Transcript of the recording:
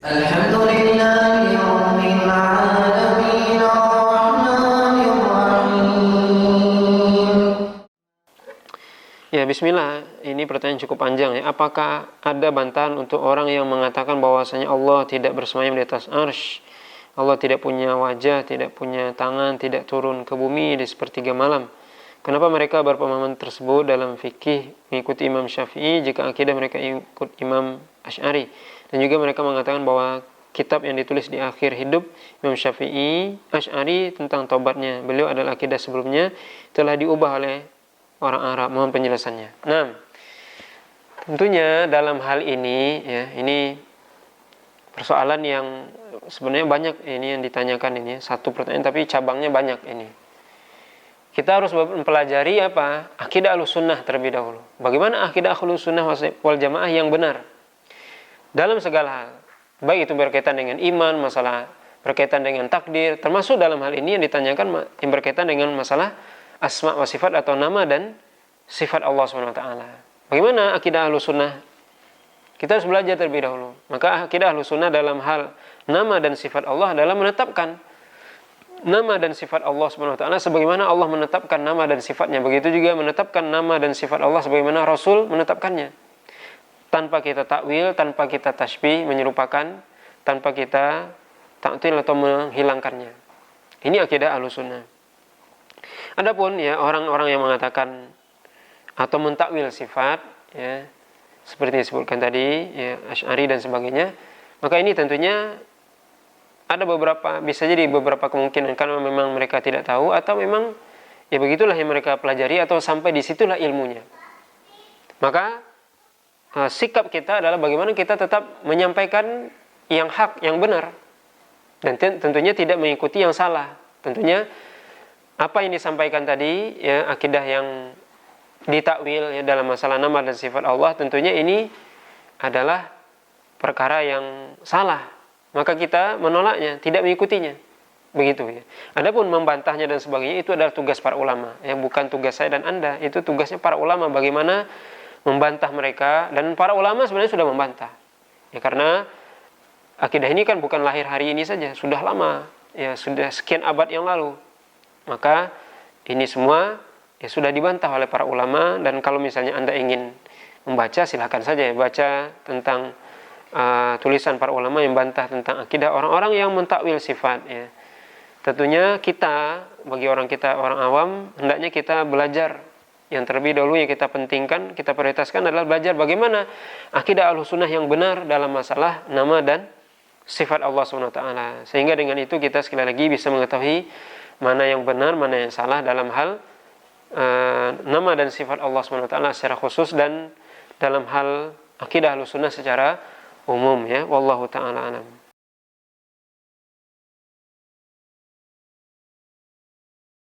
Alhamdulillahi Rabbil Alamin Ar-Rahmanir Rahim. Ya, bismillah. Ini pertanyaan cukup panjang ya. Apakah ada bantahan untuk orang yang mengatakan bahwasanya Allah tidak bersemayam di atas arsy? Allah tidak punya wajah, tidak punya tangan, tidak turun ke bumi di sepertiga malam. Kenapa mereka berpemahaman tersebut dalam fikih mengikuti Imam Syafi'i jika akidah mereka ikut Imam Asy'ari? Dan juga mereka mengatakan bahwa kitab yang ditulis di akhir hidup Imam Syafi'i Asy'ari tentang taubatnya, beliau adalah akidah sebelumnya telah diubah oleh orang Arab. Mohon penjelasannya. Nah, tentunya dalam hal ini ya, ini persoalan yang sebenarnya banyak ini yang ditanyakan ini, satu pertanyaan tapi cabangnya banyak ini. Kita harus mempelajari apa? Akidah Ahlussunnah terlebih dahulu. Bagaimana akidah Ahlussunnah wal Jamaah yang benar dalam segala hal. Baik itu berkaitan dengan iman, masalah berkaitan dengan takdir, termasuk dalam hal ini yang ditanyakan yang berkaitan dengan masalah asma wa sifat atau nama dan sifat Allah SWT. Bagaimana akidah Ahlussunnah? Kita harus belajar terlebih dahulu. Maka akidah Ahlussunnah dalam hal nama dan sifat Allah adalah menetapkan nama dan sifat Allah SWT sebagaimana Allah menetapkan nama dan sifatnya. Begitu juga menetapkan nama dan sifat Allah sebagaimana Rasul menetapkannya. Tanpa kita takwil, tanpa kita tasbih, menyerupakan, tanpa kita ta'til atau menghilangkannya. Ini akidah Ahlussunnah. Adapun ya orang-orang yang mengatakan atau mentakwil sifat ya, seperti disebutkan tadi ya, Asy'ari dan sebagainya, maka ini tentunya ada beberapa, bisa jadi beberapa kemungkinan karena memang mereka tidak tahu atau memang ya begitulah yang mereka pelajari atau sampai disitulah ilmunya. Maka sikap kita adalah bagaimana kita tetap menyampaikan yang hak, yang benar, dan tentunya tidak mengikuti yang salah. Tentunya apa yang disampaikan tadi ya, akidah yang ditakwil ya, dalam masalah nama dan sifat Allah, tentunya ini adalah perkara yang salah. Maka kita menolaknya, tidak mengikutinya. Begitu ya. Adapun membantahnya dan sebagainya itu adalah tugas para ulama, ya, bukan tugas saya dan Anda. Itu tugasnya para ulama bagaimana membantah mereka, dan para ulama sebenarnya sudah membantah. Ya, karena akidah ini kan bukan lahir hari ini saja, sudah lama, ya sudah sekian abad yang lalu. Maka ini semua ya sudah dibantah oleh para ulama, dan kalau misalnya Anda ingin membaca silahkan saja ya, baca tentang tulisan para ulama yang bantah tentang akidah orang-orang yang mentakwil sifat ya. Tentunya kita, bagi kita orang awam, hendaknya kita belajar. Yang terlebih dahulu yang kita pentingkan, kita prioritaskan adalah belajar bagaimana akidah Ahlussunnah yang benar dalam masalah nama dan sifat Allah SWT. Sehingga dengan itu kita sekali lagi bisa mengetahui mana yang benar, mana yang salah dalam hal nama dan sifat Allah SWT secara khusus, dan dalam hal akidah Ahlussunnah secara umum ya. Wallahu ta'ala alam.